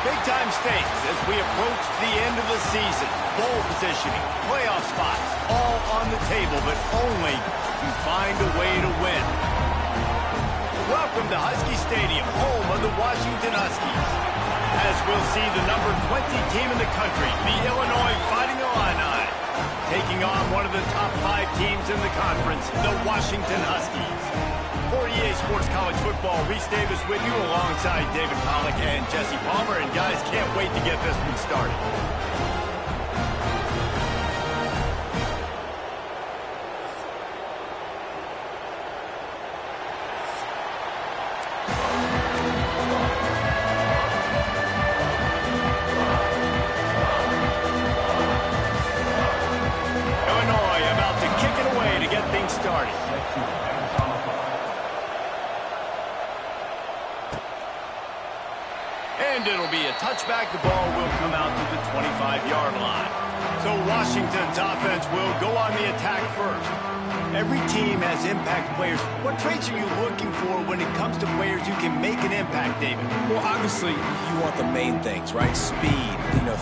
Big-time stakes as we approach the end of the season. Bowl positioning, playoff spots, all on the table, but only if you find a way to win. Welcome to Husky Stadium, home of the Washington Huskies. As we'll see the number 20 team in the country, the Illinois Fighting Illini, taking on one of the top 5 teams in the conference, the Washington Huskies. For EA Sports College Football, Reese Davis with you alongside David Pollack and Jesse Palmer. And guys, can't wait to get this one started. Illinois about to kick it away to get things started. And it'll be a touchback. The ball will come out to the 25-yard line. So Washington's offense will go on the attack first. Every team has impact players. What traits are you looking for when it comes to players who can make an impact, David? Well, obviously, you want the main things, right? Speed,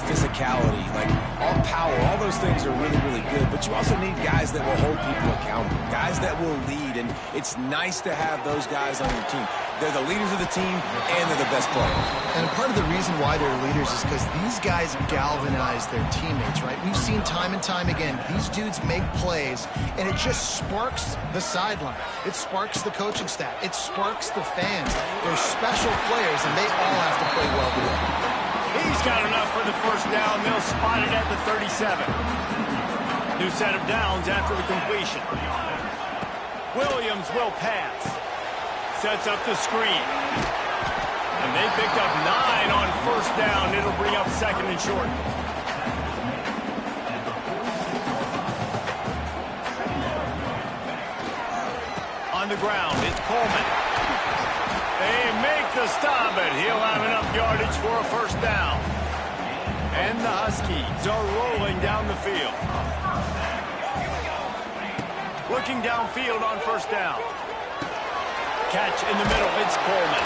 physicality, like all power, all those things are really, really good. But you also need guys that will hold people accountable, guys that will lead. And it's nice to have those guys on your team. They're the leaders of the team, and they're the best players. And part of the reason why they're leaders is because these guys galvanize their teammates, right? We've seen time and time again, these dudes make plays, and it just sparks the sideline. It sparks the coaching staff. It sparks the fans. They're special players, and they all have to play well together. He's got enough for the first down. They'll spot it at the 37. New set of downs after the completion. Williams will pass. Sets up the screen. And they picked up 9 on first down. It'll bring up second and short. On the ground, it's Coleman. They make the stop, but he'll have enough yardage for a first down. And the Huskies are rolling down the field. Looking downfield on first down. Catch in the middle, it's Coleman.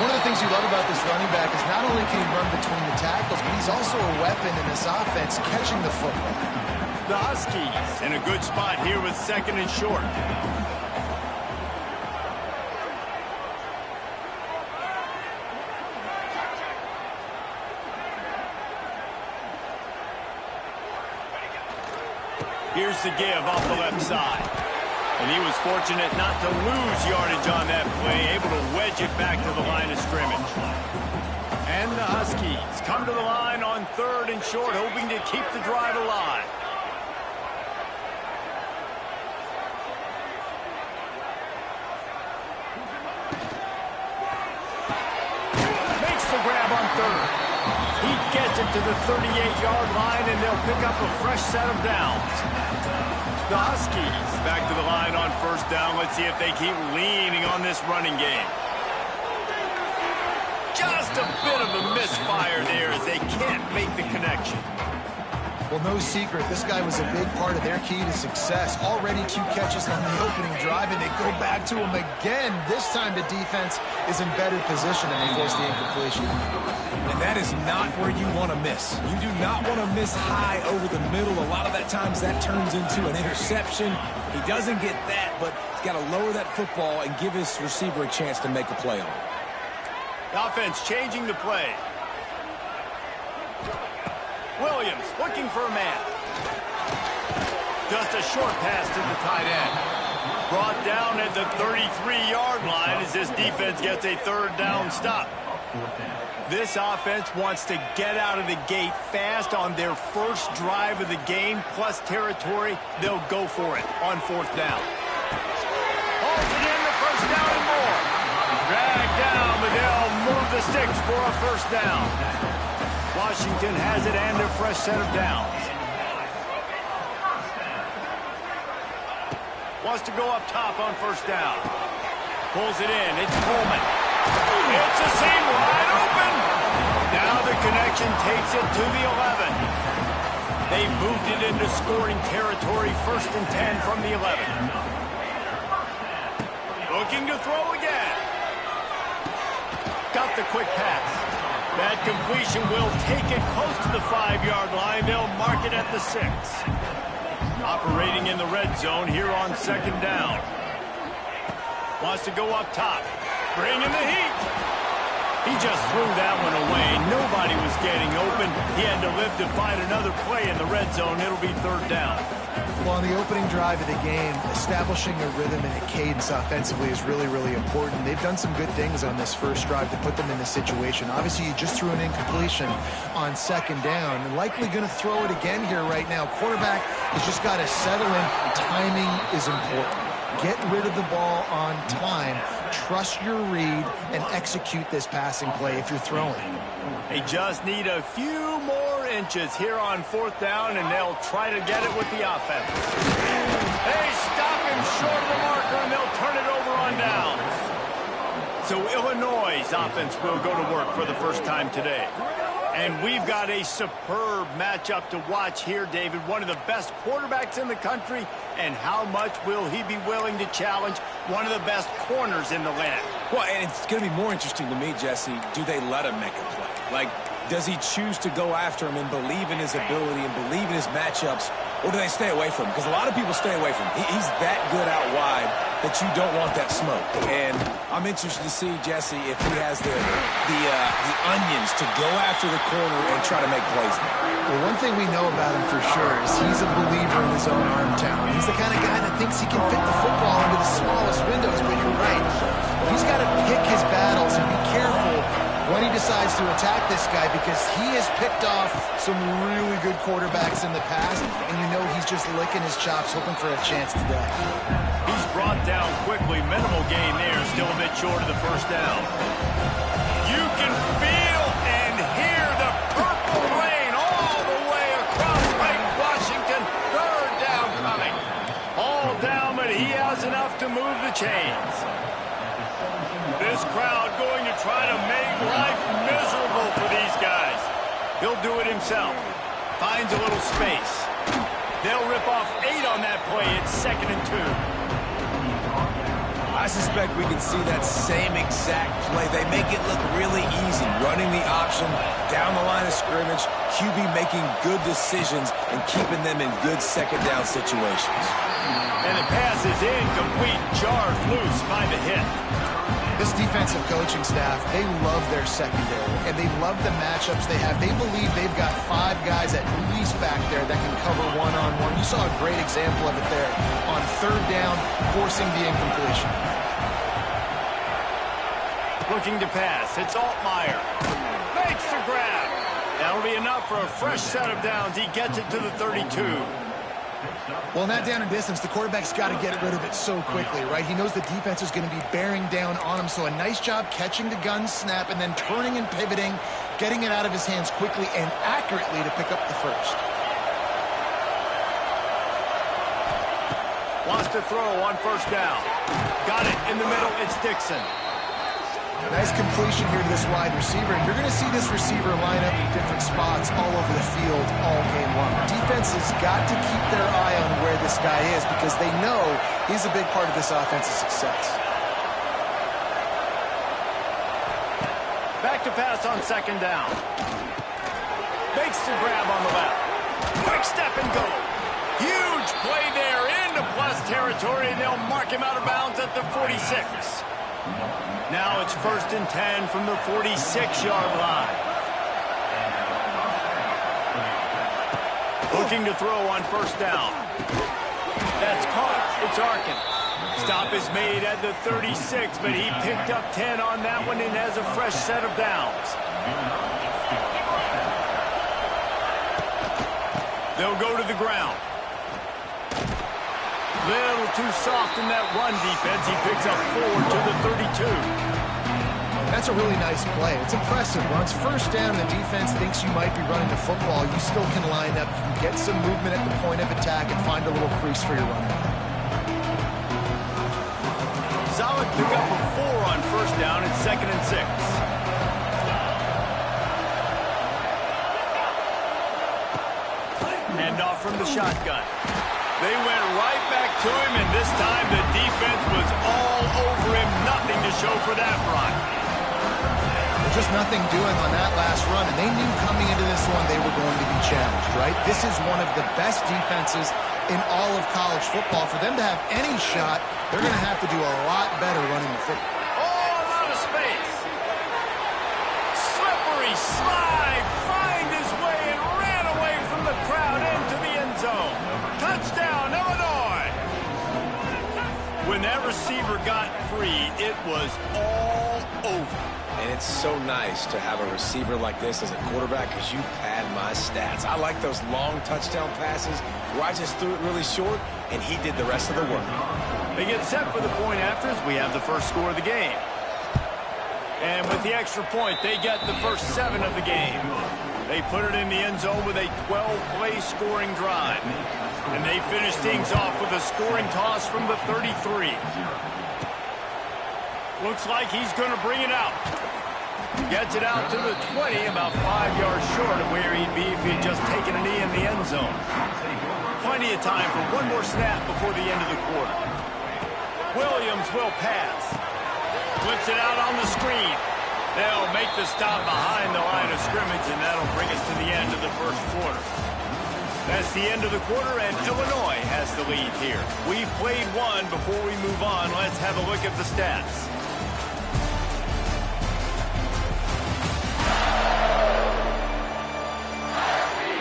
One of the things you love about this running back is not only can he run between the tackles, but he's also a weapon in this offense, catching the football. The Huskies in a good spot here with second and short. Here's the give off the left side. And he was fortunate not to lose yardage on that play, able to wedge it back to the line of scrimmage. And the Huskies come to the line on third and short, hoping to keep the drive alive. Makes the grab on third. He gets it to the 38-yard line, and they'll pick up a fresh set of downs. The Huskies back to the line on first down. Let's see if they keep leaning on this running game. Just a bit of a misfire there as they can't make the connection. Well, no secret, this guy was a big part of their key to success. Already 2 catches on the opening drive, and they go back to him again. This time the defense is in better position, and they force the incompletion. And that is not where you want to miss. You do not want to miss high over the middle. A lot of that times that turns into an interception. He doesn't get that, but he's got to lower that football and give his receiver a chance to make a play on it. The offense changing the play. Williams looking for a man. Just a short pass to the tight end. Brought down at the 33-yard line as this defense gets a third down stop. This offense wants to get out of the gate fast on their first drive of the game, plus territory. They'll go for it on fourth down. Holds it in, the first down and more. Dragged down, but they'll move the sticks for a first down. Washington has it and a fresh set of downs. Wants to go up top on first down. Pulls it in. It's Coleman. It's a seam wide open. Now the connection takes it to the 11. They moved it into scoring territory, 1st and 10 from the 11. Looking to throw again. Got the quick pass. That completion will take it close to the 5-yard line. They'll mark it at the 6. Operating in the red zone here on second down. Wants to go up top. Bring in the heat. He just threw that one away. Nobody was getting open. He had to live to find another play in the red zone. It'll be third down. Well, on the opening drive of the game, establishing a rhythm and a cadence offensively is really, really important. They've done some good things on this first drive to put them in this situation. Obviously, you just threw an incompletion on second down, and likely going to throw it again here right now. Quarterback has just got to settle in. Timing is important. Get rid of the ball on time. Trust your read and execute this passing play if you're throwing. They just need a few more inches here on fourth down, and they'll try to get it with the offense. They stop him short of the marker, and they'll turn it over on downs. So Illinois' offense will go to work for the first time today. And we've got a superb matchup to watch here, David. One of the best quarterbacks in the country. And how much will he be willing to challenge one of the best corners in the land? Well, and it's going to be more interesting to me, Jesse, do they let him make a play? Like, does he choose to go after him and believe in his ability and believe in his matchups, or do they stay away from him? Because a lot of people stay away from him. He's that good out wide that you don't want that smoke. And I'm interested to see, Jesse, if he has the onions to go after the corner and try to make plays. Well, one thing we know about him for sure is he's a believer in his own arm talent. He's the kind of guy that thinks he can fit the football into the smallest windows, but you're right. He's got to pick his battles and be careful when he decides to attack this guy, because he has picked off some really good quarterbacks in the past, and you know he's just licking his chops, hoping for a chance today. He's brought down quickly. Minimal gain there, still a bit short of the first down. You can feel and hear the purple rain all the way across Lake Washington. Third down coming. All down, but he has enough to move the chains. This crowd going to try to make life miserable for these guys. He'll do it himself. Finds a little space. They'll rip off 8 on that play. It's 2nd and 2. I suspect we can see that same exact play. They make it look really easy, running the option down the line of scrimmage, QB making good decisions and keeping them in good second down situations. And the pass is incomplete, jarred loose by the hit. This defensive coaching staff, they love their secondary, and they love the matchups they have. They believe they've got 5 guys at least back there that can cover one-on-one. You saw a great example of it there on third down, forcing the incompletion. Looking to pass. It's Altmaier. Makes the grab. That'll be enough for a fresh set of downs. He gets it to the 32. Well, in that down and distance, the quarterback's got to get rid of it so quickly, right? He knows the defense is going to be bearing down on him, so a nice job catching the gun snap and then turning and pivoting, getting it out of his hands quickly and accurately to pick up the first. Wants to throw on first down. Got it in the middle. It's Dixon. Nice completion here to this wide receiver, and you're going to see this receiver line up in different spots all over the field all game long. Defense has got to keep their eye on where this guy is, because they know he's a big part of this offense's success. Back to pass on second down. Makes the grab on the left. Quick step and go. Huge play there into plus territory, and they'll mark him out of bounds at the 46. Now it's 1st and 10 from the 46-yard line. Looking to throw on first down. That's caught. It's Arkin. Stop is made at the 36, but he picked up 10 on that one and has a fresh set of downs. They'll go to the ground. Little too soft in that run defense. He picks up 4 to the 32. That's a really nice play. It's impressive. Once first down and the defense thinks you might be running the football, you still can line up. You can get some movement at the point of attack and find a little crease for your running back. Solid pickup of 4 on first down. It's 2nd and 6. Hand off from the shotgun. They went right back to him, and this time the defense was all over him. Nothing to show for that run. The just nothing doing on that last run, and they knew coming into this one they were going to be challenged, right? This is one of the best defenses in all of college football. For them to have any shot, they're going to have to do a lot better running the football. Oh, a lot of space. Slippery slide, find his way and ran away from the crowd into the end zone. Touchdown, Illinois. When that receiver got free, it was all over. And it's so nice to have a receiver like this as a quarterback because you pad my stats. I like those long touchdown passes where I just threw it really short and he did the rest of the work. They get set for the point after as we have the first score of the game. And with the extra point, they get the first 7 of the game. They put it in the end zone with a 12-play scoring drive. And they finish things off with a scoring toss from the 33. Looks like he's going to bring it out. Gets it out to the 20, about 5 yards short of where he'd be if he had just taken a knee in the end zone. Plenty of time for one more snap before the end of the quarter. Williams will pass. Flips it out on the screen. They'll make the stop behind the line of scrimmage, and that'll bring us to the end of the first quarter. That's the end of the quarter, and Illinois has the lead here. We've played one. Before we move on, let's have a look at the stats.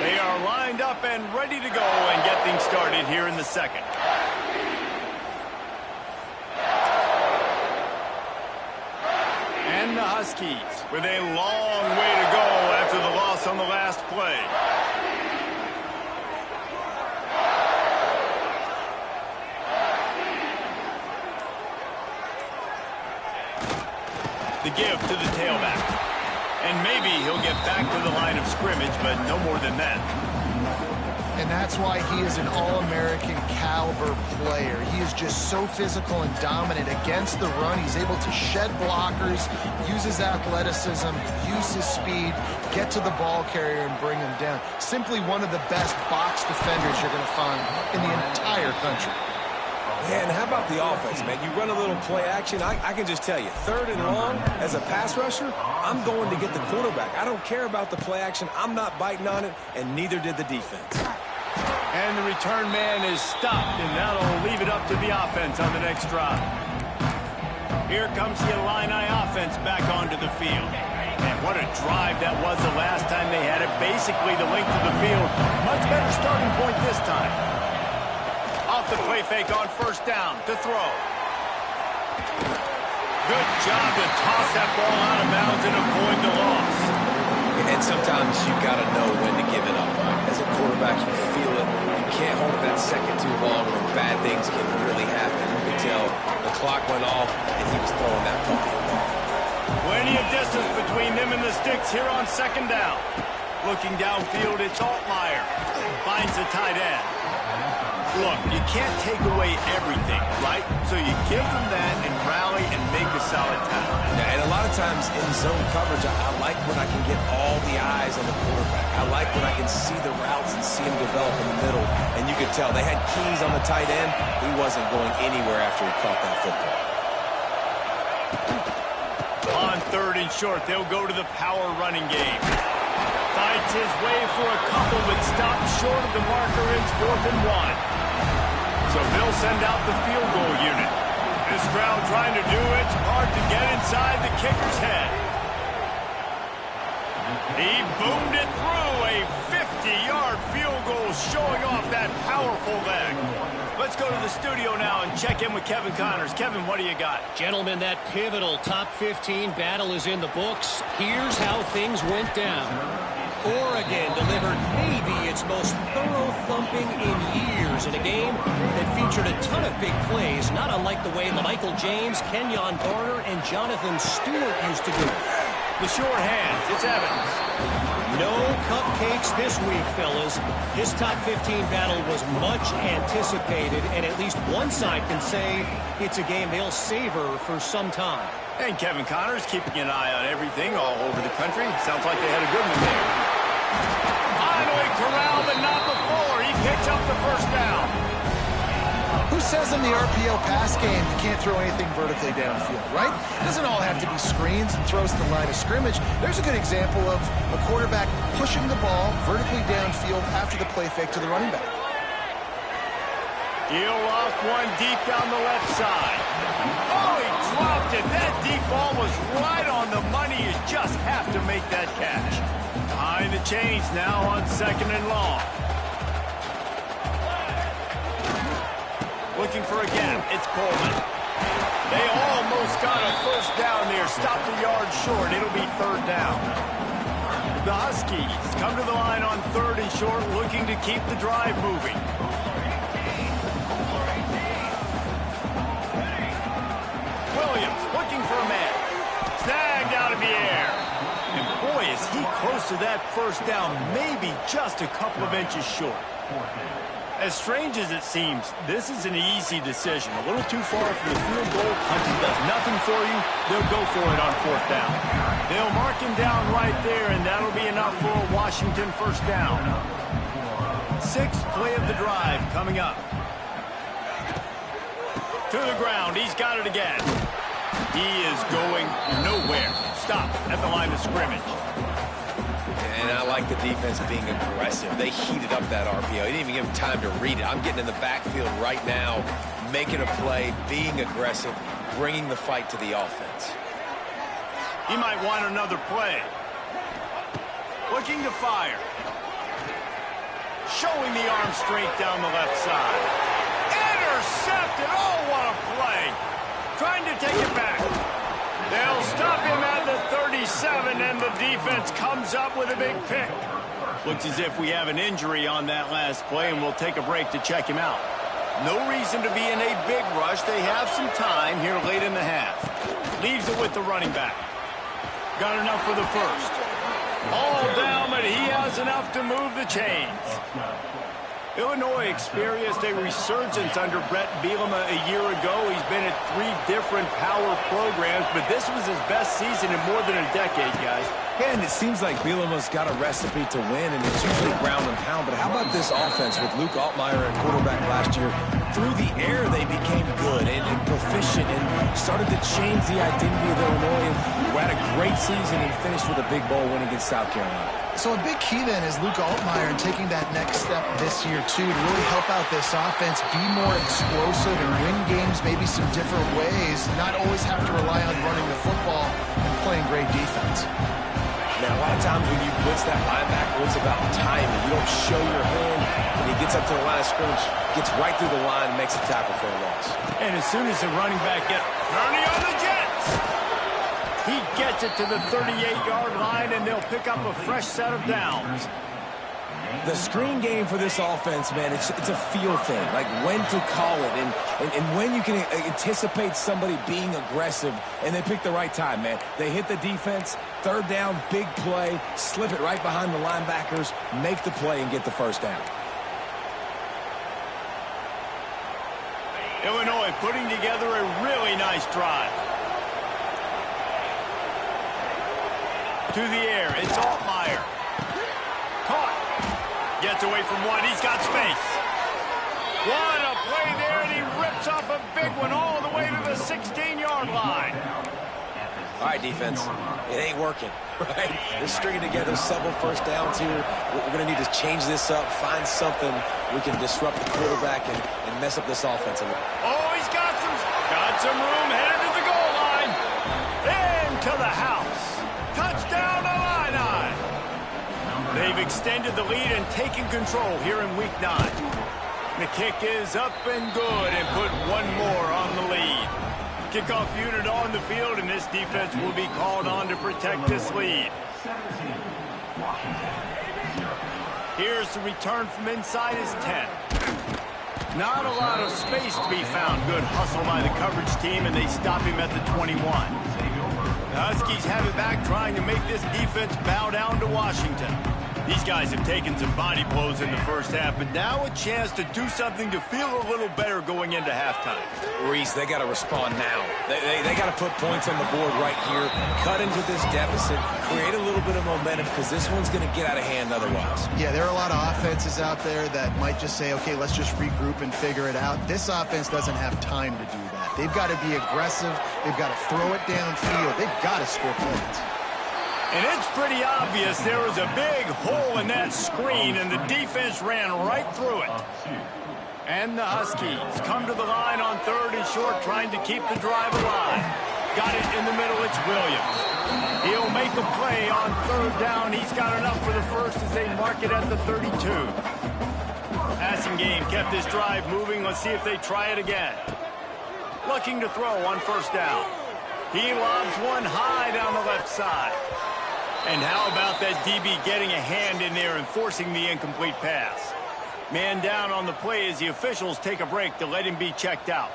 They are lined up and ready to go and get things started here in the second. And the Huskies with a long way to go after the loss on the last play. The give to the tailback. And maybe he'll get back to the line of scrimmage, but no more than that. And that's why he is an All-American caliber player. He is just so physical and dominant against the run. He's able to shed blockers, use his athleticism, use his speed, get to the ball carrier and bring him down. Simply one of the best box defenders you're going to find in the entire country. Yeah, and how about the offense, man? You run a little play action. I can just tell you, 3rd and long, as a pass rusher, I'm going to get the quarterback. I don't care about the play action. I'm not biting on it, and neither did the defense. And the return man is stopped, and that'll leave it up to the offense on the next drive. Here comes the Illini offense back onto the field. And what a drive that was the last time they had it. Basically the length of the field. Much better starting point this time. Off the play fake on first down to throw. Good job to toss that ball out of bounds and avoid the loss. And sometimes you got to know when to give it up. Right? As a quarterback, you feel it. You can't hold it that second too long when bad things can really happen. You can tell the clock went off and he was throwing that ball. Plenty of distance between them and the sticks here on second down. Looking downfield, it's Altmaier. Finds the tight end. Look, you can't take away everything, right? So you give them that and rally and make a solid tackle. Yeah, and a lot of times in zone coverage, I like when I can get all the eyes on the quarterback. I like when I can see the routes and see him develop in the middle. And you could tell they had keys on the tight end. He wasn't going anywhere after he caught that football. On 3rd and short, they'll go to the power running game. Fights his way for a couple, but stops short of the marker. It's 4th and 1. So they'll send out the field goal unit. This crowd trying to do its part to get inside the kicker's head. He boomed it through, a 50-yard field goal showing off that powerful leg. Let's go to the studio now and check in with Kevin Connors. Kevin, what do you got? Gentlemen, that pivotal top 15 battle is in the books. Here's how things went down. Oregon delivered maybe its most thorough thumping in years in a game that featured a ton of big plays, not unlike the way Michael James, Kenyon Garner, and Jonathan Stewart used to do it. The short hands, it's Evans. No cupcakes this week, fellas. This top 15 battle was much anticipated, and at least one side can say it's a game they'll savor for some time. And Kevin Connors keeping an eye on everything all over the country. Sounds like they had a good one there. Finally corralled, but not before. He picks up the first down. Who says in the RPO pass game you can't throw anything vertically downfield, right? It doesn't all have to be screens and throws to the line of scrimmage. There's a good example of a quarterback pushing the ball vertically downfield after the play fake to the running back. He'll lost one deep down the left side. Oh, he dropped it. That deep ball was right on the money. You just have to make that catch. Behind the chains now on 2nd and long. Looking for a gap. It's Coleman. They almost got a first down there. Stopped a yard short. It'll be 3rd down. The Huskies come to the line on 3rd and short, looking to keep the drive moving. Williams looking for a man. Snagged out of the air. And boy, is he close to that first down, maybe just a couple of inches short. As strange as it seems, this is an easy decision. A little too far from the field goal. Hunting does nothing for you. They'll go for it on 4th down. They'll mark him down right there, and that'll be enough for a Washington first down. 6th play of the drive coming up. To the ground. He's got it again. He is going nowhere. Stop at the line of scrimmage. And I like the defense being aggressive. They heated up that RPO. He didn't even give him time to read it. I'm getting in the backfield right now, making a play, being aggressive, bringing the fight to the offense. He might want another play. Looking to fire. Showing the arm strength down the left side. Intercepted. Oh, what a play. Trying to take it back. They'll stop him at the 37, and the defense comes up with a big pick. Looks as if we have an injury on that last play, and we'll take a break to check him out. No reason to be in a big rush. They have some time here late in the half. Leaves it with the running back. Got enough for the first. All down, but he has enough to move the chains. Illinois experienced a resurgence under Brett Bielema a year ago. He's been at 3 different power programs, but this was his best season in more than a decade, guys. And it seems like Bielema's got a recipe to win, and it's usually ground and pound. But how about this offense with Luke Altmaier at quarterback last year? Through the air, they became good and proficient and started to change the identity of Illinois. We had a great season and finished with a big bowl win against South Carolina. So a big key then is Luke Altmaier and taking that next step this year, too, to really help out this offense, be more explosive and win games maybe some different ways, not always have to rely on running the football and playing great defense. Now, a lot of times when you blitz that linebacker, it's about timing. You don't show your hand. When he gets up to the line of scrimmage, gets right through the line, and makes a tackle for a loss. And as soon as the running back gets turning on the Jets, he gets it to the 38-yard line, and they'll pick up a fresh set of downs. The screen game for this offense, man, it's a feel thing, like when to call it and when you can anticipate somebody being aggressive, and they pick the right time, man. They hit the defense, 3rd down, big play, slip it right behind the linebackers, make the play, and get the first down. Illinois putting together a really nice drive. To the air, it's Altmaier. Caught. Gets away from one. He's got space. What a play there, and he rips off a big one all the way to the 16-yard line. All right, defense, it ain't working, right? They're stringing together several first downs here. We're going to need to change this up, find something we can disrupt the quarterback and mess up this offense a little. Oh, he's got some room headed to the goal line. Into the house. Touchdown, Illini. They've extended the lead and taken control here in Week 9. The kick is up and good and put one more on the lead. Kickoff unit on the field, and this defense will be called on to protect this lead. Here's the return from inside his 10. Not a lot of space to be found. Good hustle by the coverage team, and they stop him at the 21. The Huskies have it back, trying to make this defense bow down to Washington. These guys have taken some body blows in the first half, but now a chance to do something to feel a little better going into halftime. Reese, they got to respond now. They got to put points on the board right here, cut into this deficit, create a little bit of momentum, because this one's going to get out of hand otherwise. Yeah, there are a lot of offenses out there that might just say, okay, let's just regroup and figure it out. This offense doesn't have time to do that. They've got to be aggressive. They've got to throw it downfield. They've got to score points. And it's pretty obvious there was a big hole in that screen, and the defense ran right through it. And the Huskies come to the line on 3rd and short, trying to keep the drive alive. Got it in the middle. It's Williams. He'll make a play on 3rd down. He's got enough for the first as they mark it at the 32. Passing game kept this drive moving. Let's see if they try it again. Looking to throw on 1st down. He lobs one high down the left side. And how about that DB getting a hand in there and forcing the incomplete pass? Man down on the play as the officials take a break to let him be checked out.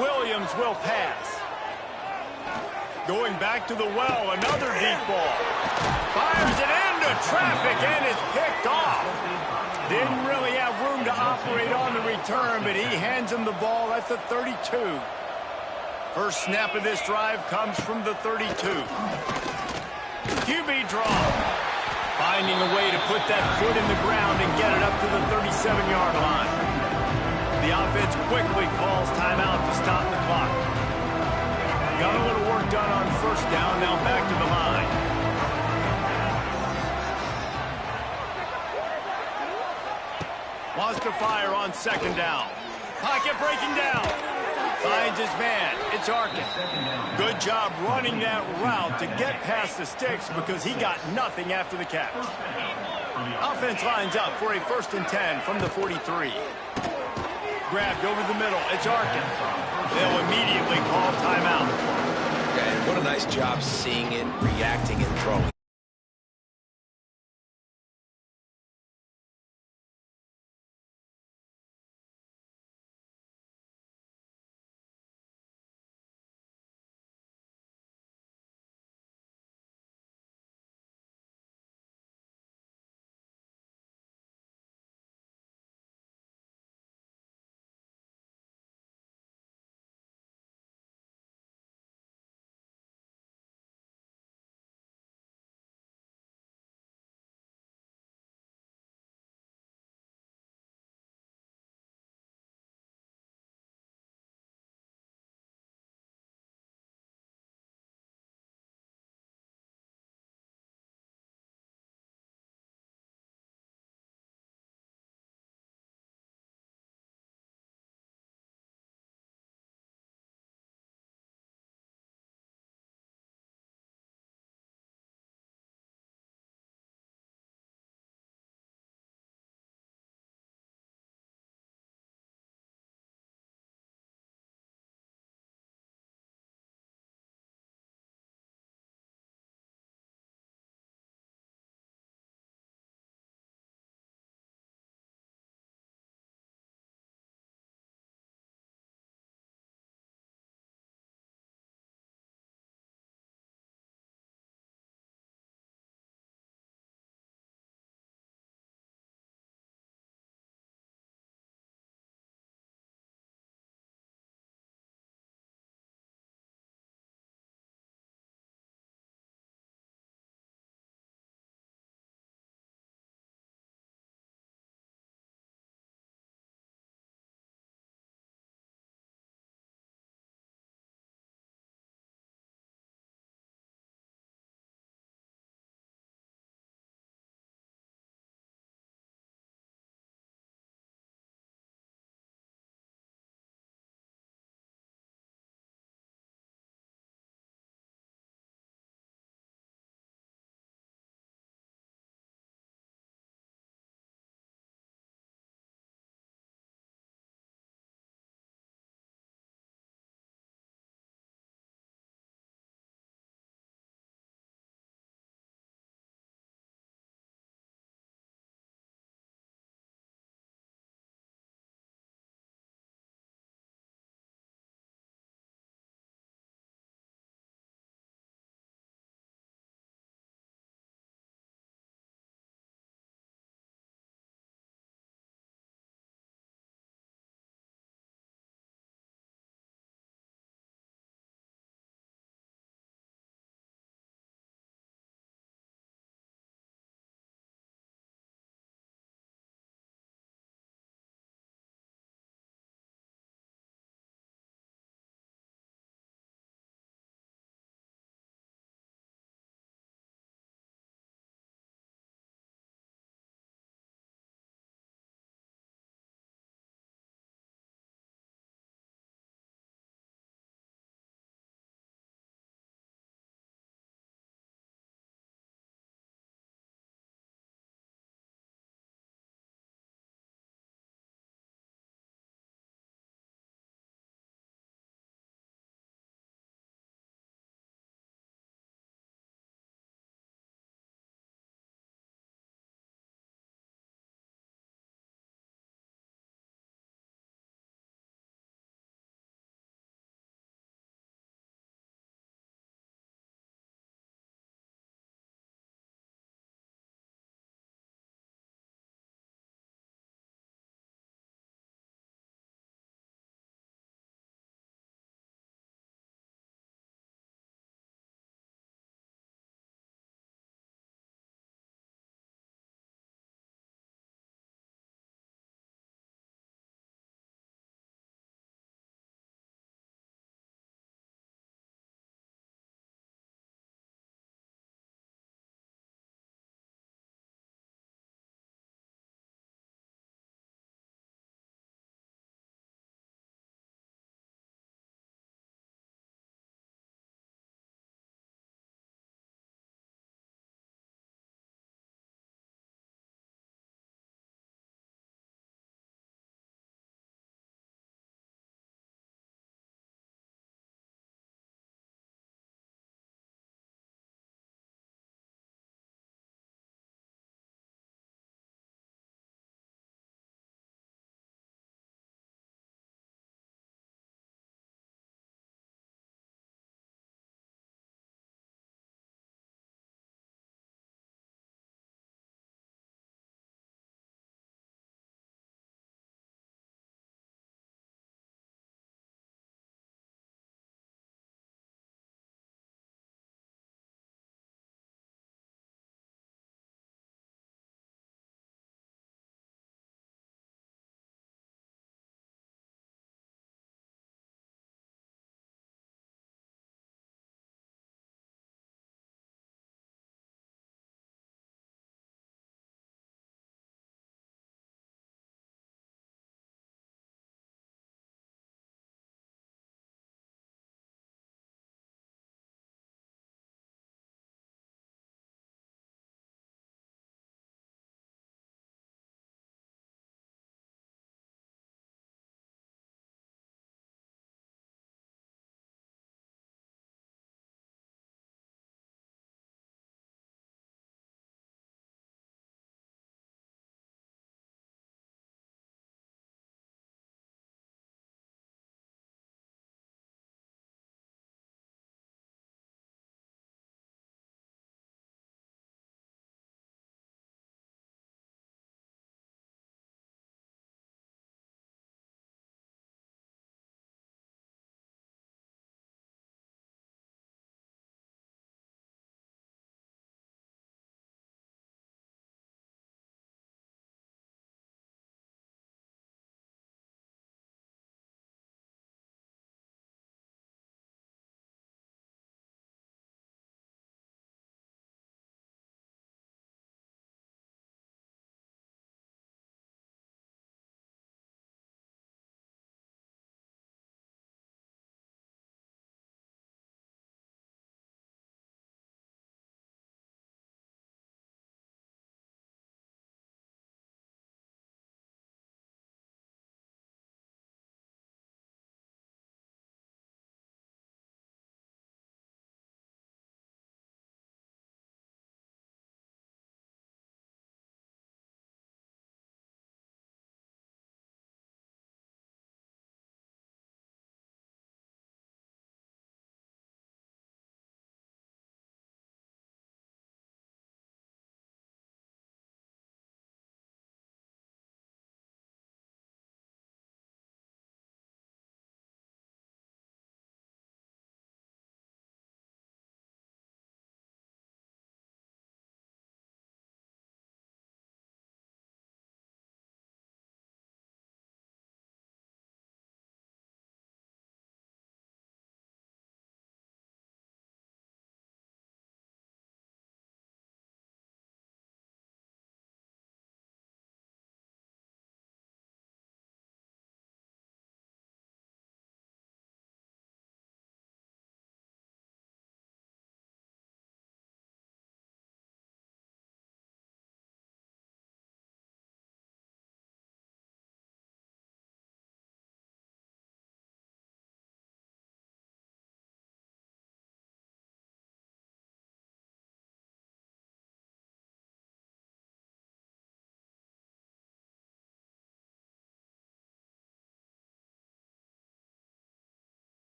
Williams will pass. Going back to the well, another deep ball. Fires it into traffic and it's picked off. Didn't really have room to operate on the return, but he hands him the ball at the 32. First snap of this drive comes from the 32. QB draw. Finding a way to put that foot in the ground and get it up to the 37-yard line. The offense quickly calls timeout to stop the clock. Got a little work done on 1st down, now back to the line. Wants to fire on 2nd down. Pocket breaking down. Finds his man. It's Arkin. Good job running that route to get past the sticks because he got nothing after the catch. Offense lines up for a 1st and 10 from the 43. Grabbed over the middle. It's Arkin. They'll immediately call timeout. And what a nice job seeing it, reacting, and throwing.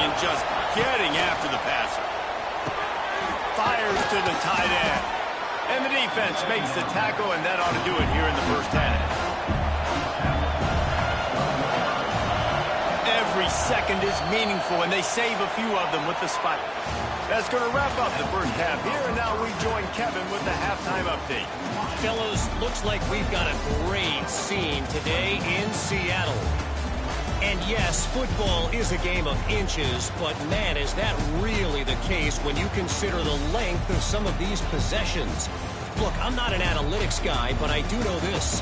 and just getting after the passer. Fires to the tight end. And the defense makes the tackle, and that ought to do it here in the first half. Every second is meaningful, and they save a few of them with the spike. That's going to wrap up the first half here, and now we join Kevin with the halftime update. Fellas, looks like we've got a great scene today in Seattle. And yes, football is a game of inches, but man, is that really the case when you consider the length of some of these possessions. Look, I'm not an analytics guy, but I do know this.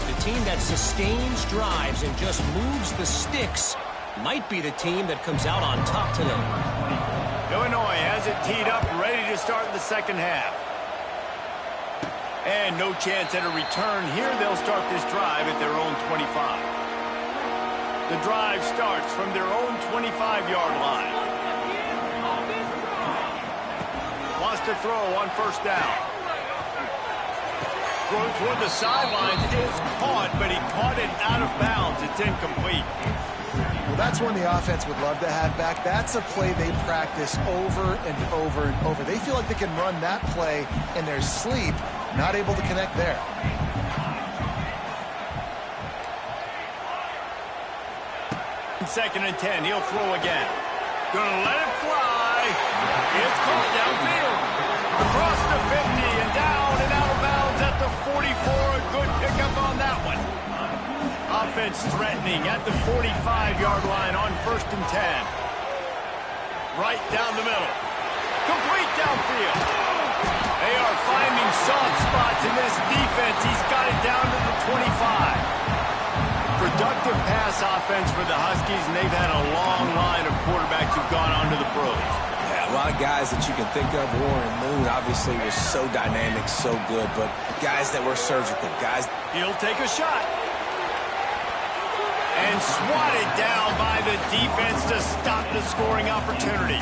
The team that sustains drives and just moves the sticks might be the team that comes out on top today. Illinois has it teed up, ready to start the second half. And no chance at a return here. They'll start this drive at their own 25. The drive starts from their own 25-yard line. Wants to throw on first down. Throw toward the sidelines is caught, but he caught it out of bounds. It's incomplete. Well, that's one the offense would love to have back. That's a play they practice over and over and over. They feel like they can run that play in their sleep, not able to connect there. Second and 10, he'll throw again. Gonna let it fly. It's caught downfield. Across the 50 and down and out of bounds at the 44. A good pickup on that one. Offense threatening at the 45-yard line on first and 10. Right down the middle. Complete downfield. They are finding soft spots in this defense. He's got it down to the 25. Productive pass offense for the Huskies, and they've had a long line of quarterbacks who've gone on to the pros. Yeah, a lot of guys that you can think of. Warren Moon obviously was so dynamic, so good, but guys that were surgical, guys. He'll take a shot. And swatted down by the defense to stop the scoring opportunity.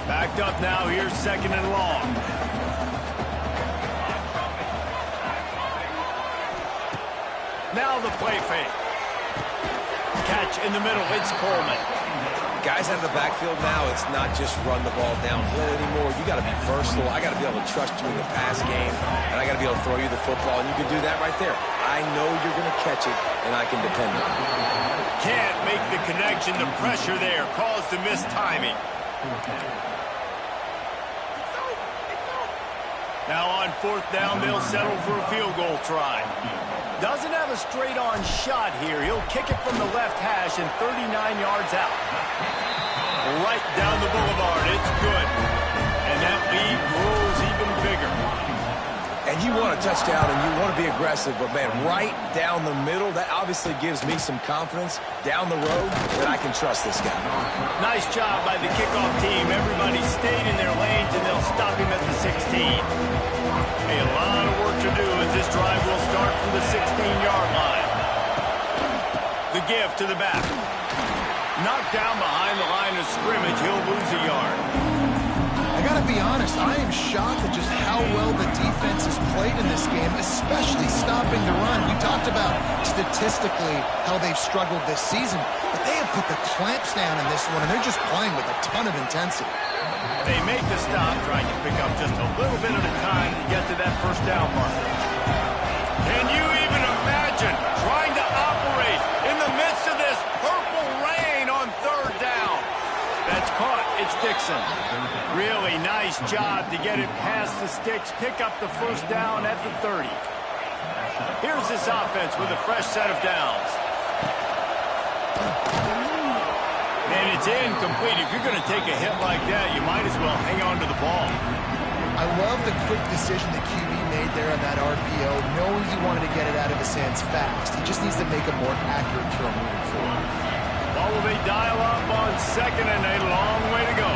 Backed up now, here's second and long. Now the play fake. Catch in the middle, it's Coleman. Guys out of the backfield now, it's not just run the ball downhill anymore. You got to be versatile. I got to be able to trust you in the pass game, and I got to be able to throw you the football, and you can do that right there. I know you're going to catch it, and I can depend on it. Can't make the connection. The pressure there caused the missed timing. Now on fourth down, they'll settle for a field goal try. Doesn't have a straight-on shot here. He'll kick it from the left hash and 39 yards out. Right down the boulevard. It's good. And that lead grows even bigger. And you want a touchdown and you want to be aggressive, but, man, right down the middle, that obviously gives me some confidence down the road that I can trust this guy. Nice job by the kickoff team. Everybody stayed in their lanes, and they'll stop him at the 16. A lot of work to do as this drive will start from the 16-yard line. The give to the back. Knocked down behind the line of scrimmage. He'll lose a yard. I got to be honest, I am shocked at just how well the defense has played in this game, especially stopping the run. We talked about statistically how they've struggled this season, but they have put the clamps down in this one, and they're just playing with a ton of intensity. They make the stop, trying to pick up just a little bit at a time to get to that first down marker. Can you even imagine trying to operate in the midst of this purple rain on third down? That's caught. It's Dixon. Really nice job to get it past the sticks, pick up the first down at the 30. Here's this offense with a fresh set of downs. And it's incomplete. If you're going to take a hit like that, you might as well hang on to the ball. I love the quick decision the QB made there on that RPO, knowing he wanted to get it out of his hands fast. He just needs to make a more accurate throw moving forward. Well, will they dial up on second and a long way to go?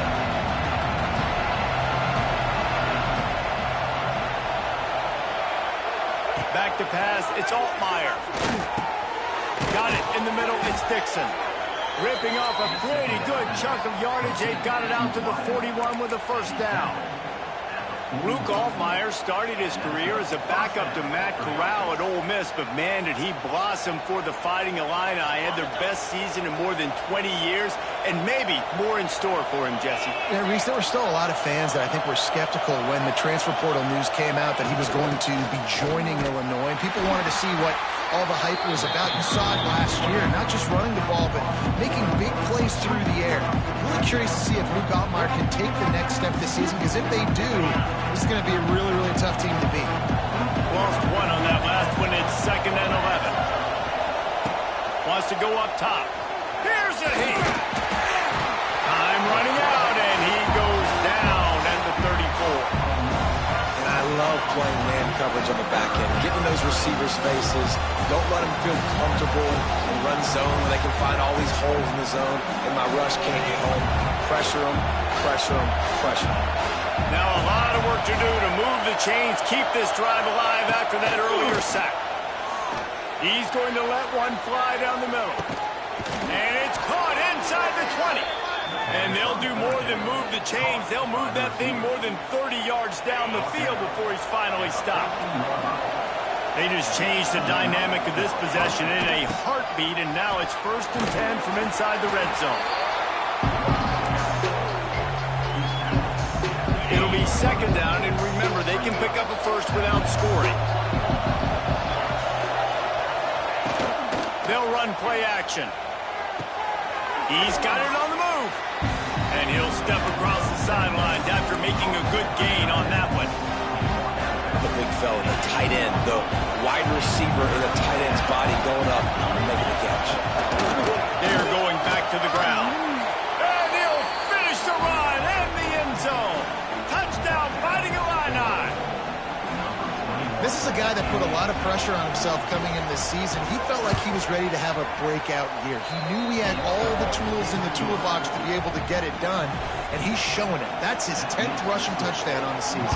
Back to pass. It's Altmaier. Got it in the middle. It's Dixon. Ripping off a pretty good chunk of yardage. They got it out to the 41 with a first down. Luke Altmaier started his career as a backup to Matt Corral at Ole Miss, but man, did he blossom for the Fighting Illini. Had their best season in more than 20 years. and maybe more in store for him, Jesse. Yeah, Reese, there were still a lot of fans that I think were skeptical when the transfer portal news came out that he was going to be joining Illinois. And people wanted to see what all the hype was about. You saw it last year, not just running the ball, but making big plays through the air. Really curious to see if Luke Altmaier can take the next step this season, because if they do, this is going to be a really, really tough team to beat. Lost one on that last one. It's 2nd and 11. Wants to go up top. Here's a heat. Time running out, and he goes down at the 34. And I love playing man coverage on the back end, getting those receivers' faces. Don't let them feel comfortable and run zone where they can find all these holes in the zone, and my rush can't get home. Pressure them, pressure them, pressure them. Now a lot of work to do to move the chains, keep this drive alive after that earlier sack. He's going to let one fly down the middle. And it's caught inside the 20. And they'll do more than move the chains. They'll move that thing more than 30 yards down the field before he's finally stopped. They just changed the dynamic of this possession in a heartbeat, and now it's 1st and 10 from inside the red zone. It'll be 2nd down, and remember, they can pick up a first without scoring. They'll run play action. He's got it on the move. And he'll step across the sidelines after making a good gain on that one. The big fella, the tight end, the wide receiver in the tight end's body going up and making the catch. They're going back to the ground. And he'll finish the run in the end zone. Touchdown, Fighting Illini. This is a guy that put a lot of pressure on himself coming in this season. He felt like he was ready to have a breakout year. He knew he had all the tools in the toolbox to be able to get it done, and he's showing it. That's his 10th rushing touchdown on the season.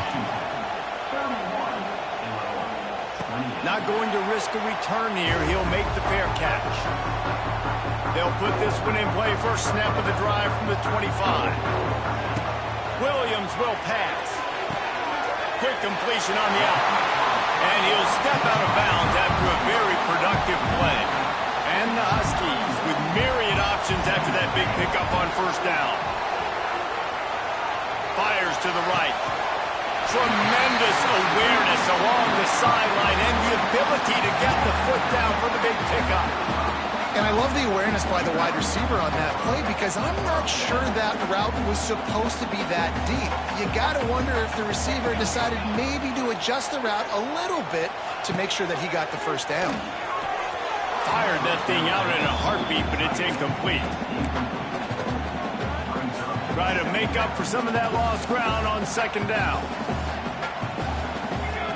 Not going to risk a return here. He'll make the fair catch. They'll put this one in play. First snap of the drive from the 25. Williams will pass. Quick completion on the out. And he'll step out of bounds after a very productive play. And the Huskies with myriad options after that big pickup on 1st down. Fires to the right. Tremendous awareness along the sideline and the ability to get the foot down for the big pickup. And I love the awareness by the wide receiver on that play, because I'm not sure that route was supposed to be that deep. You got to wonder if the receiver decided maybe to adjust the route a little bit to make sure that he got the first down. Fired that thing out in a heartbeat, but it's incomplete. Try to make up for some of that lost ground on 2nd down.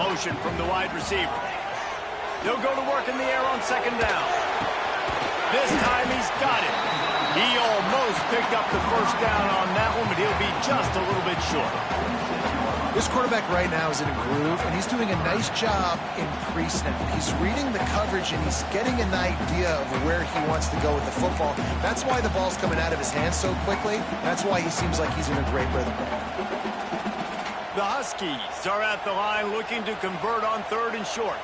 Motion from the wide receiver. He'll go to work in the air on 2nd down. This time he's got it. He almost picked up the first down on that one, but he'll be just a little bit short. This quarterback right now is in a groove, and he's doing a nice job in pre-snap. He's reading the coverage, and he's getting an idea of where he wants to go with the football. That's why the ball's coming out of his hands so quickly. That's why he seems like he's in a great rhythm. The Huskies are at the line looking to convert on 3rd and short.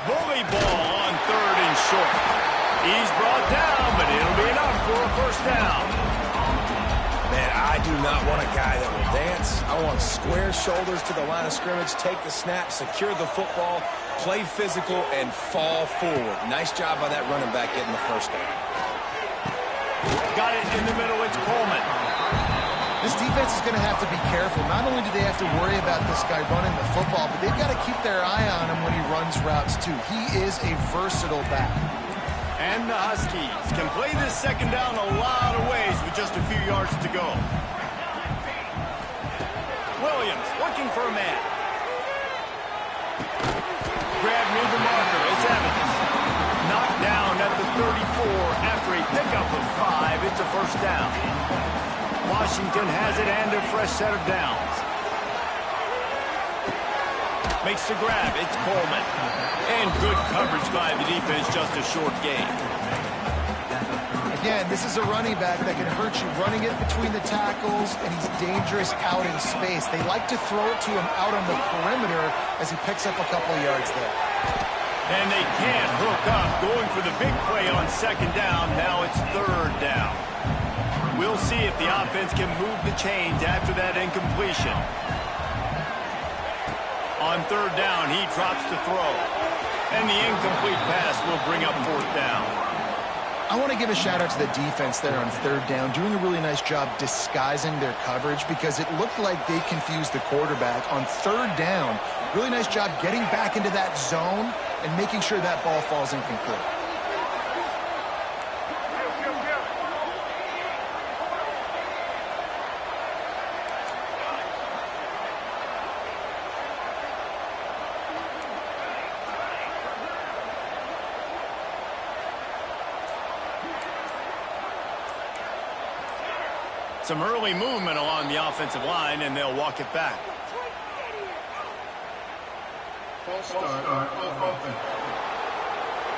Bully ball on 3rd and short. He's brought down, but it'll be enough for a first down. Man, I do not want a guy that will dance. I want square shoulders to the line of scrimmage, take the snap, secure the football, play physical, and fall forward. Nice job by that running back getting the first down. Got it in the middle. It's Coleman. This defense is going to have to be careful. Not only do they have to worry about this guy running the football, but they've got to keep their eye on him when he runs routes, too. He is a versatile back. And the Huskies can play this 2nd down a lot of ways with just a few yards to go. Williams looking for a man. Grab near the marker. It's Evans. Knocked down at the 34 after a pickup of 5. It's a first down. Washington has it and a fresh set of downs. Makes the grab. It's Coleman. And good coverage by the defense, just a short gain. Again, this is a running back that can hurt you running it between the tackles, and he's dangerous out in space. They like to throw it to him out on the perimeter as he picks up a couple of yards there. And they can't hook up. Going for the big play on second down. Now it's third down. We'll see if the offense can move the chains after that incompletion. On third down, he drops to throw. And the incomplete pass will bring up fourth down. I want to give a shout out to the defense there on third down, doing a really nice job disguising their coverage because it looked like they confused the quarterback on third down. Really nice job getting back into that zone and making sure that ball falls incomplete. Some early movement along the offensive line, and they'll walk it back.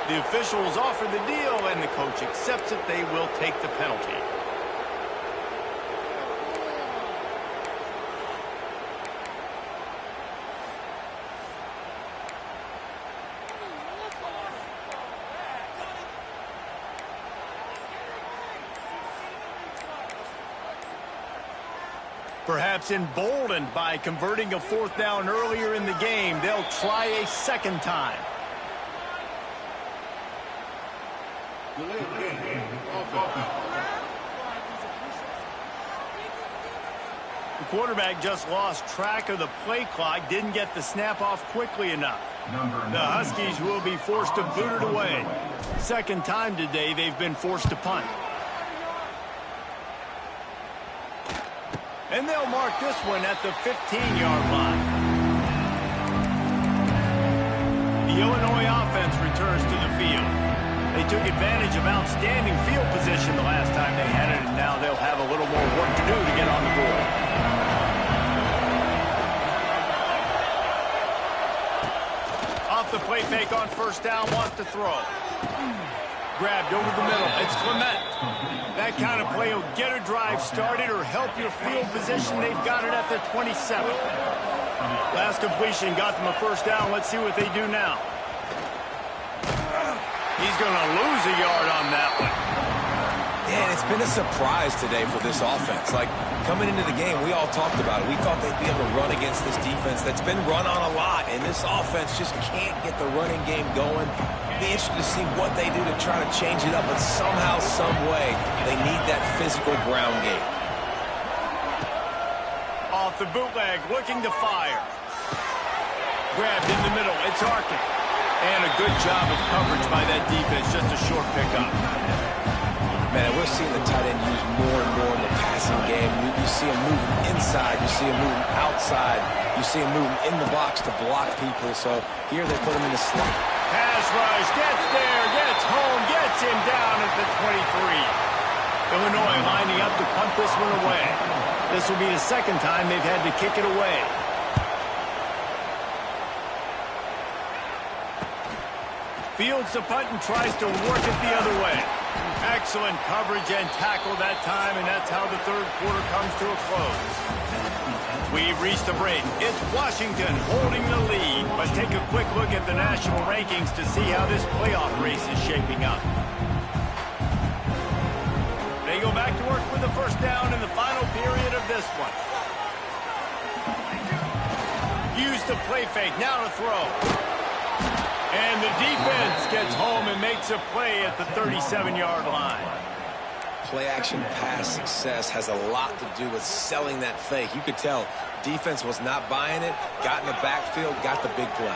The officials offer the deal, and the coach accepts it. They will take the penalty. Perhaps emboldened by converting a fourth down earlier in the game, they'll try a second time. The quarterback just lost track of the play clock, didn't get the snap off quickly enough. The Huskies will be forced to boot it away. Second time today they've been forced to punt. And they'll mark this one at the 15-yard line. The Illinois offense returns to the field. They took advantage of outstanding field position the last time they had it, and now they'll have a little more work to do to get on the board. Off the play fake on first down, wants to throw. Grabbed over the middle. It's Clement. That kind of play will get a drive started or help your field position. They've got it at the 27. Last completion got them a first down. Let's see what they do now. He's going to lose a yard on that one. Yeah, it's been a surprise today for this offense. Like, coming into the game, we all talked about it. We thought they'd be able to run against this defense that's been run on a lot, and this offense just can't get the running game going. Be interested to see what they do to try to change it up, but somehow, some way, they need that physical ground game. Off the bootleg, looking to fire. Grabbed in the middle, it's Arkin. And a good job of coverage by that defense, just a short pickup. Man, we're seeing the tight end used more and more in the passing game. You see him moving inside, you see him moving outside, you see him moving in the box to block people. So here they put him in the slot. Pass rush, gets there, gets home, gets him down at the 23. Illinois lining up to punt this one away. This will be the second time they've had to kick it away. Fields the punt and tries to work it the other way. Excellent coverage and tackle that time, and that's how the third quarter comes to a close. We've reached the break. It's Washington holding the lead. Let's take a quick look at the national rankings to see how this playoff race is shaping up. They go back to work with the first down in the final period of this one. Use the play fake, now to throw. And the defense gets home and makes a play at the 37-yard line. Play-action pass success has a lot to do with selling that fake. You could tell defense was not buying it, got in the backfield, got the big play.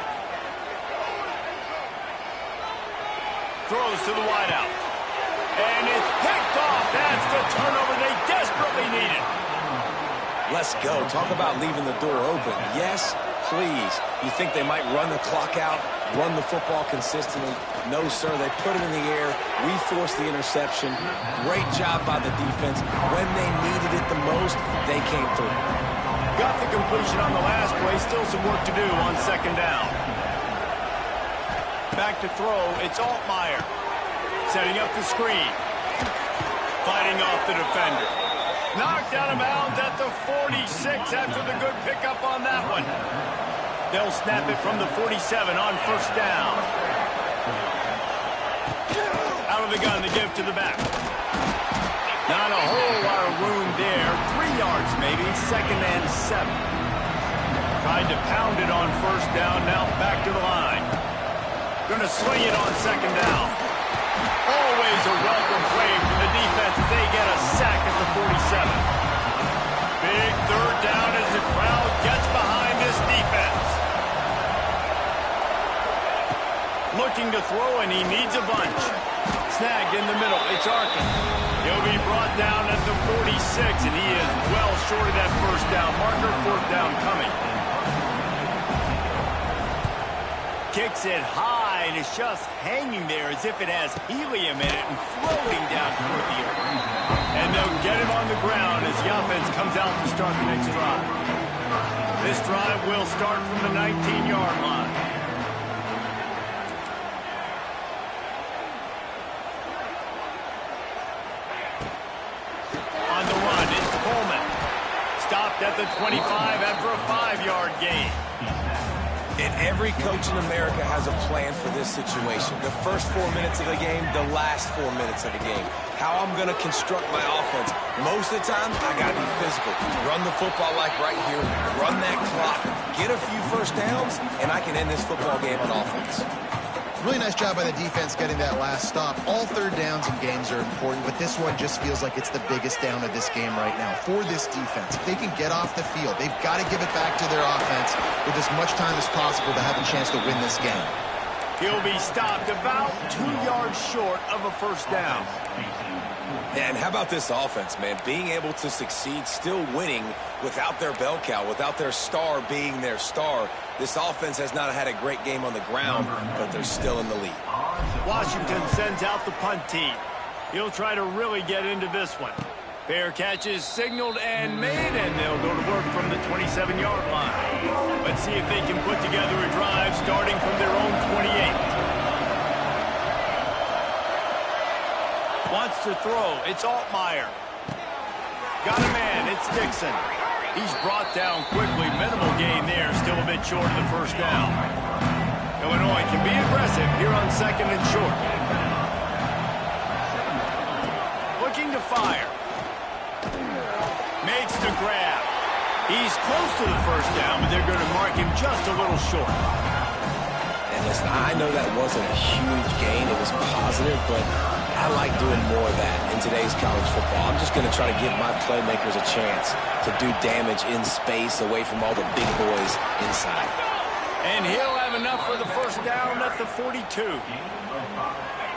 Throws to the wideout. And it's picked off. That's the turnover they desperately needed. Let's go. Talk about leaving the door open. Yes, please. You think they might run the clock out, run the football consistently? No, sir. They put it in the air. We forced the interception. Great job by the defense. When they needed it the most, they came through. Got the completion on the last play. Still some work to do on second down. Back to throw. It's Altmaier. Setting up the screen. Fighting off the defender. Knocked out of bounds at the 46 after the good pickup on that one. They'll snap it from the 47 on first down. Out of the gun to give to the back. Not a whole lot of room there. 3 yards maybe. 2nd and 7. Tried to pound it on 1st down. Now back to the line. Gonna swing it on 2nd down. Always a welcome play from the defense as they get a sack at the 47. Big 3rd down as the crowd gets behind this defense. Looking to throw, and he needs a bunch. Snagged in the middle. It's Arkin. He'll be brought down at the 46, and he is well short of that 1st down marker. 4th down coming. Kicks it high, and it's just hanging there as if it has helium in it and floating down toward the earth. And they'll get him on the ground as the offense comes out to start the next drive. This drive will start from the 19-yard line. On the run, it's Coleman. Stopped at the 25 after a 5-yard gain. And every coach in America has a plan for this situation. The first 4 minutes of the game, the last 4 minutes of the game. How I'm going to construct my offense. Most of the time, I got to be physical. Run the football like right here. Run that clock. Get a few 1st downs, and I can end this football game on offense. Really nice job by the defense getting that last stop. All 3rd downs in games are important, but this one just feels like it's the biggest down of this game right now for this defense. If they can get off the field, they've got to give it back to their offense with as much time as possible to have a chance to win this game. He'll be stopped about 2 yards short of a 1st down. And how about this offense, man? Being able to succeed, still winning without their bell cow, without their star being their star. This offense has not had a great game on the ground, but they're still in the lead. Washington sends out the punt team. He'll try to really get into this one. Fair catch is signaled and made, and they'll go to work from the 27-yard line. Let's see if they can put together a drive starting from their own 28. Wants to throw. It's Altmaier. Got a man. It's Dixon. He's brought down quickly. Minimal gain there. Still a bit short of the 1st down. Illinois can be aggressive here on 2nd and short. Looking to fire. Makes the grab. He's close to the 1st down, but they're going to mark him just a little short. And listen, I know that wasn't a huge gain. It was positive, but I like doing more of that in today's college football. I'm just going to try to give my playmakers a chance to do damage in space away from all the big boys inside. And he'll have enough for the 1st down at the 42.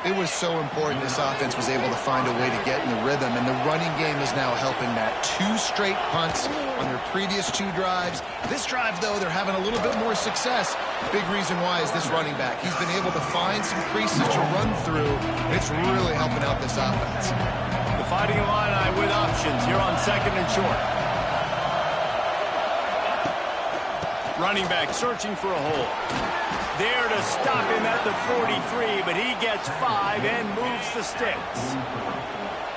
It was so important this offense was able to find a way to get in the rhythm, and the running game is now helping that. 2 straight punts on their previous 2 drives. This drive, though, they're having a little bit more success. Big reason why is this running back. He's been able to find some creases to run through. It's really helping out this offense. The Fighting Illini with options here on 2nd and short. Running back searching for a hole. There to stop him at the 43, but he gets 5 and moves the sticks.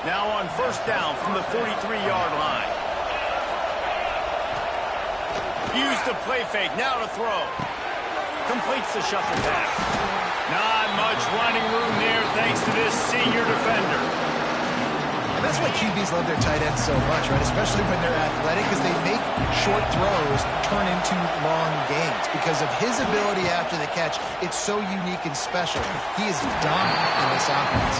Now on 1st down from the 43-yard line. Use the play fake, now to throw. Completes the shuffle pass. Not much running room there thanks to this senior defender. And that's why QBs love their tight ends so much, right? Especially when they're athletic, because they make short throws turn into long gains. Because of his ability after the catch, it's so unique and special. He is dominant in this offense.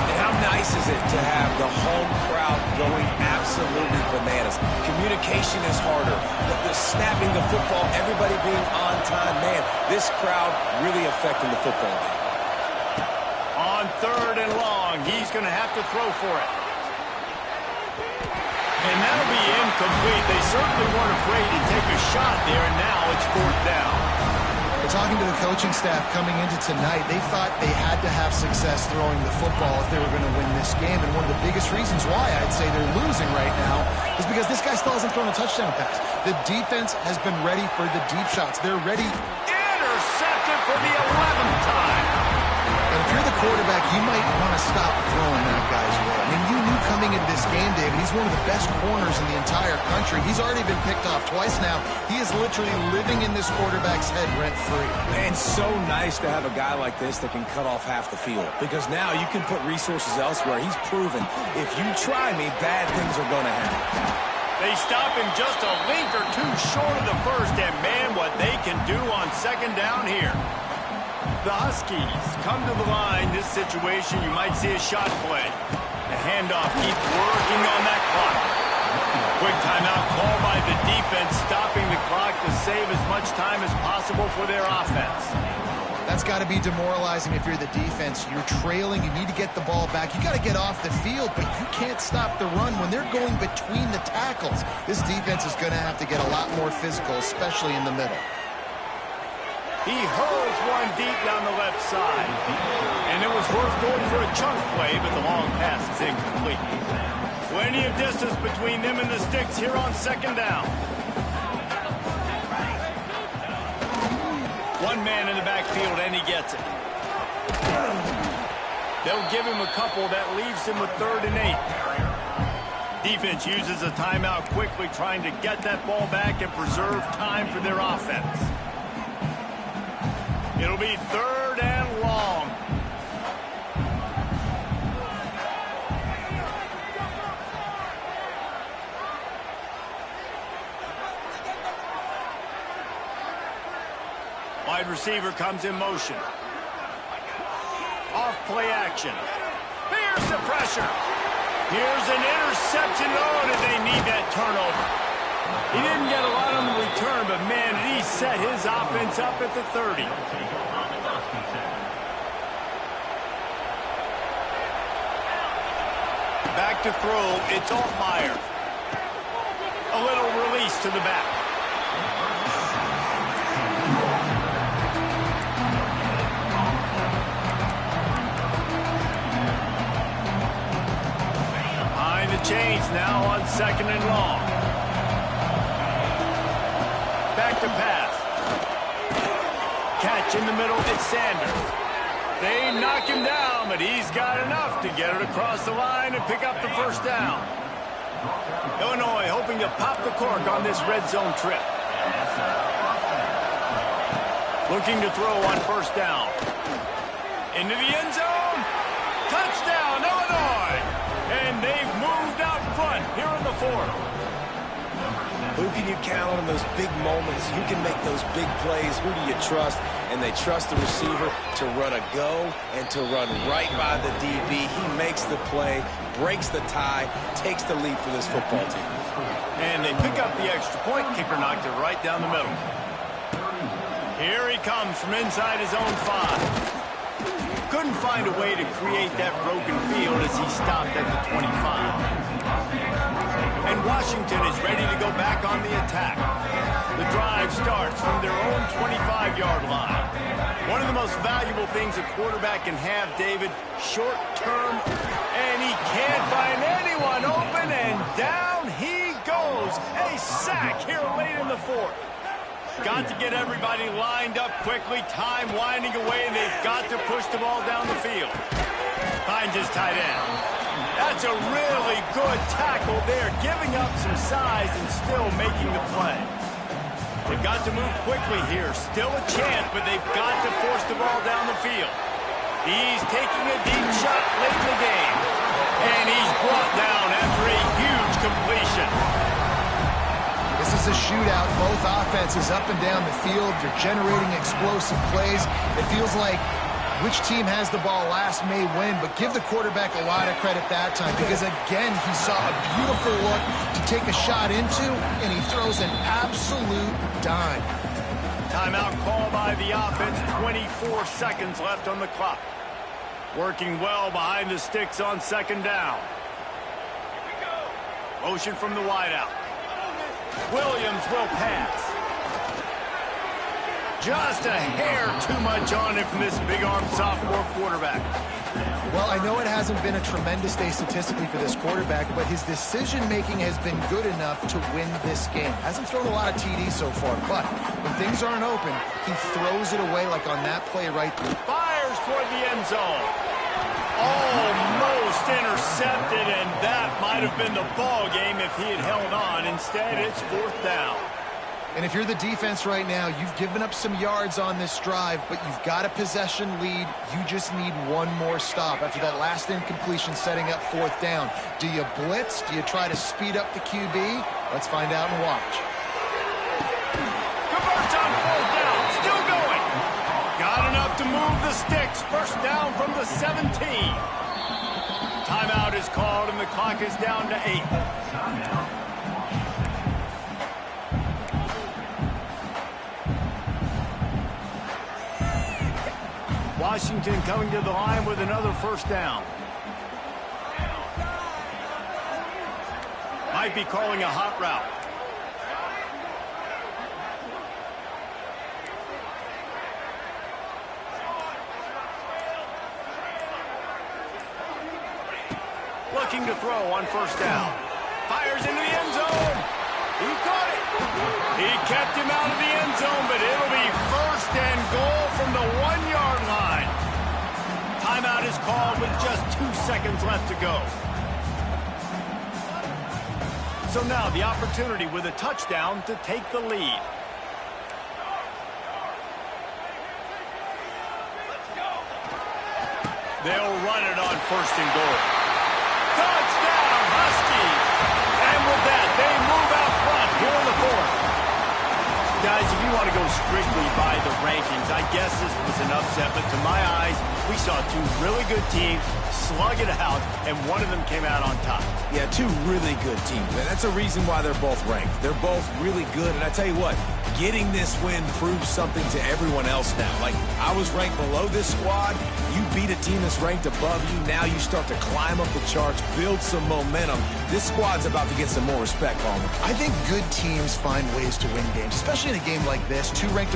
And how nice is it to have the home crowd going absolutely bananas? Communication is harder. The snapping the football, everybody being on time. Man, this crowd really affecting the football game. On 3rd and long, he's going to have to throw for it. And that'll be incomplete. They certainly weren't afraid to take a shot there, and now it's 4th down. But talking to the coaching staff coming into tonight, they thought they had to have success throwing the football if they were going to win this game. And one of the biggest reasons why I'd say they're losing right now is because this guy still hasn't thrown a touchdown pass. The defense has been ready for the deep shots. They're ready. Intercepted for the 11th time. And if you're the quarterback, you might want to stop throwing that guy's way. I mean, you knew coming into this game, David. He's one of the best corners in the entire country. He's already been picked off twice now. He is literally living in this quarterback's head rent-free. And so nice to have a guy like this that can cut off half the field, because now you can put resources elsewhere. He's proven, if you try me, bad things are going to happen. They stop him just a link or two short of the first, and man, what they can do on second down here. The Huskies come to the line. This situation, you might see a shot play. The handoff keeps working on that clock. Quick timeout call by the defense, stopping the clock to save as much time as possible for their offense. That's got to be demoralizing if you're the defense. You're trailing. You need to get the ball back. You got to get off the field, but you can't stop the run when they're going between the tackles. This defense is going to have to get a lot more physical, especially in the middle. He hurls one deep down the left side. And it was worth going for a chunk play, but the long pass is incomplete. Plenty of distance between them and the sticks here on second down. One man in the backfield, and he gets it. They'll give him a couple. That leaves him with 3rd and 8. Defense uses a timeout quickly, trying to get that ball back and preserve time for their offense. It'll be 3rd and long. Wide receiver comes in motion. Off play action. Here's the pressure. Here's an interception. Oh, did they need that turnover? He didn't get a lot on the return, but man, did he set his offense up at the 30. Back to throw, it's Altmaier. A little release to the back. Behind the chains now on 2nd and long. Back to pass. Catch in the middle, it's Sanders. They knock him down, but he's got enough to get it across the line and pick up the first down. Illinois hoping to pop the cork on this red zone trip. Looking to throw on first down. Into the end zone. Touchdown, Illinois! And they've moved out front here in the 4th. Who can you count on in those big moments? Who can make those big plays? Who do you trust? And they trust the receiver to run a go and to run right by the DB. He makes the play, breaks the tie, takes the lead for this football team. And they pick up the extra point. Kicker knocked it right down the middle. Here he comes from inside his own 5. Couldn't find a way to create that broken field as he stopped at the 25. And Washington is ready to go back on the attack. The drive starts from their own 25-yard line. One of the most valuable things a quarterback can have, David, short term, and he can't find anyone open, and down he goes. A sack here late in the 4th. Got to get everybody lined up quickly, time winding away, and they've got to push the ball down the field. Finds his tight end. That's a really good tackle there, giving up some size and still making the play. They've got to move quickly here. Still a chance, but they've got to force the ball down the field. He's taking a deep shot late in the game. And he's brought down after a huge completion. This is a shootout. Both offenses up and down the field. They're generating explosive plays. It feels like which team has the ball last may win, but give the quarterback a lot of credit that time because, again, he saw a beautiful look to take a shot into, and he throws an absolute dime. Timeout call by the offense. 24 seconds left on the clock. Working well behind the sticks on second down. Motion from the wideout. Williams will pass. Just a hair too much on it from this big-armed sophomore quarterback. Well, I know it hasn't been a tremendous day statistically for this quarterback, but his decision-making has been good enough to win this game. Hasn't thrown a lot of TDs so far, but when things aren't open, he throws it away like on that play right there. Fires toward the end zone. Almost intercepted, and that might have been the ball game if he had held on. Instead, it's 4th down. And if you're the defense right now, you've given up some yards on this drive, but you've got a possession lead. You just need one more stop after that last incompletion setting up 4th down. Do you blitz? Do you try to speed up the QB? Let's find out and watch. Converts on 4th down. Still going. Got enough to move the sticks. 1st down from the 17. Timeout is called, and the clock is down to 8. Washington coming to the line with another 1st down. Might be calling a hot route. Looking to throw on 1st down. Fires into the end zone. He caught it. He kept him out of the end zone, but it'll be 1st and goal from the 1-yard line. Timeout is called with just 2 seconds left to go. So now the opportunity with a touchdown to take the lead. They'll run it on 1st and goal. Touchdown, Huskies! And with that, they move out front here in the 4th. Guys, if you want to go strictly by the rankings, I guess this was an upset, but to my eyes, we saw 2 really good teams slug it out, and one of them came out on top. Yeah, 2 really good teams, and that's a reason why they're both ranked. They're both really good, and I tell you what, getting this win proves something to everyone else now. Like, I was ranked below this squad. You beat a team that's ranked above you. Now you start to climb up the charts, build some momentum. This squad's about to get some more respect on them. I think good teams find ways to win games, especially in a game like this. 2 ranked